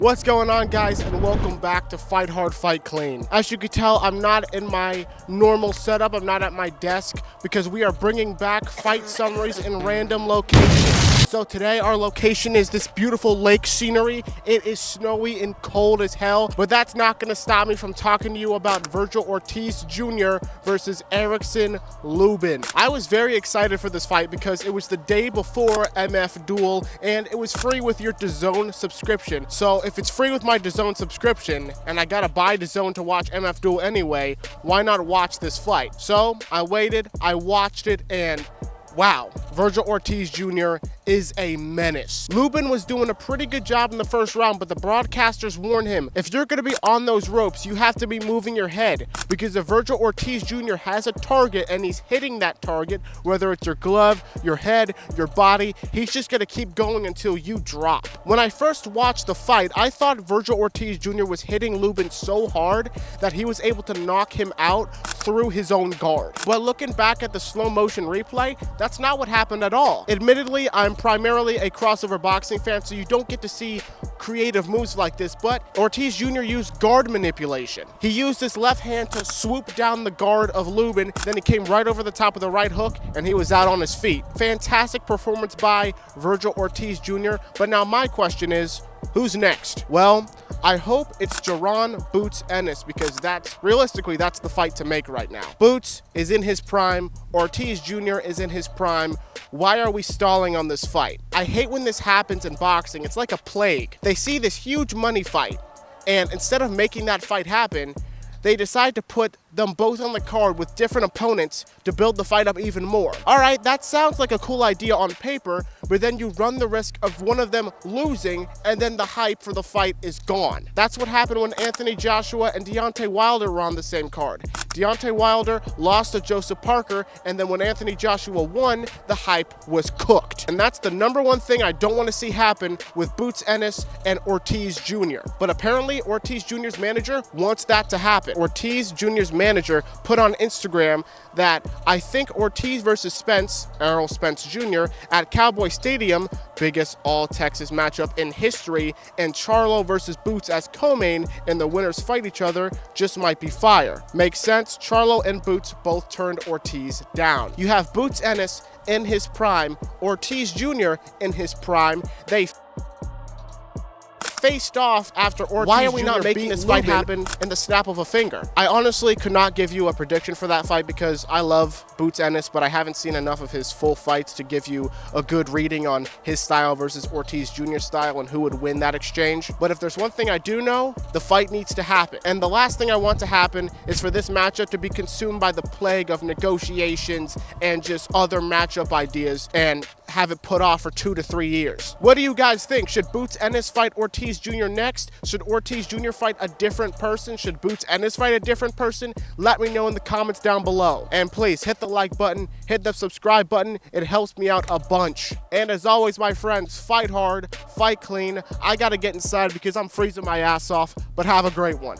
What's going on, guys, and welcome back to Fight Hard, Fight Clean. As you can tell, I'm not in my normal setup. I'm not at my desk because we are bringing back fight summaries in random locations. So today our location is this beautiful lake scenery. It is snowy and cold as hell, but that's not going to stop me from talking to you about Vergil Ortiz Jr. versus Erickson Lubin. I was very excited for this fight because it was the day before MF Duel and it was free with your DAZN subscription. So if it's free with my DAZN subscription and I gotta buy DAZN to watch MF Duel anyway, why not watch this fight? So I waited, I watched it, and wow, Vergil Ortiz Jr. is a menace. Lubin was doing a pretty good job in the first round, but the broadcasters warned him, if you're gonna be on those ropes, you have to be moving your head, because if Vergil Ortiz Jr. has a target and he's hitting that target, whether it's your glove, your head, your body, he's just gonna keep going until you drop. When I first watched the fight, I thought Vergil Ortiz Jr. was hitting Lubin so hard that he was able to knock him out through his own guard. But looking back at the slow motion replay, that's not what happened at all. Admittedly, I'm primarily a crossover boxing fan, so you don't get to see creative moves like this, but Ortiz Jr. used guard manipulation. He used his left hand to swoop down the guard of Lubin, then he came right over the top of the right hook, and he was out on his feet. Fantastic performance by Vergil Ortiz Jr., but now my question is, who's next? Well, I hope it's Jaron Boots Ennis, because realistically, that's the fight to make right now. Boots is in his prime, Ortiz Jr. is in his prime. Why are we stalling on this fight? I hate when this happens in boxing. It's like a plague. They see this huge money fight, and instead of making that fight happen, they decide to put them both on the card with different opponents to build the fight up even more. All right, that sounds like a cool idea on paper, but then you run the risk of one of them losing, and then the hype for the fight is gone. That's what happened when Anthony Joshua and Deontay Wilder were on the same card. Deontay Wilder lost to Joseph Parker, and then when Anthony Joshua won, the hype was cooked. And that's the number one thing I don't want to see happen with Boots Ennis and Ortiz Jr. But apparently, Ortiz Jr.'s manager wants that to happen. Ortiz Jr.'s manager put on Instagram that I think Ortiz versus Errol Spence Jr. at Cowboy Stadium, biggest all-Texas matchup in history, and Charlo versus Boots as co-main, and the winners fight each other, just might be fire. Makes sense, Charlo and Boots both turned Ortiz down. You have Boots Ennis in his prime, Ortiz Jr. in his prime. They faced off after Ortiz. Why are we not making this fight happen in the snap of a finger? I honestly could not give you a prediction for that fight because I love Boots Ennis, but I haven't seen enough of his full fights to give you a good reading on his style versus Ortiz Jr.'s style and who would win that exchange. But if there's one thing I do know, the fight needs to happen. And the last thing I want to happen is for this matchup to be consumed by the plague of negotiations and just other matchup ideas and have it put off for 2 to 3 years. What do you guys think? Should Boots Ennis fight Ortiz Jr. next? Should Ortiz Jr. fight a different person? Should Boots Ennis fight a different person? Let me know in the comments down below. And please hit the like button, hit the subscribe button. It helps me out a bunch. And as always, my friends, fight hard, fight clean. I gotta get inside because I'm freezing my ass off, but have a great one.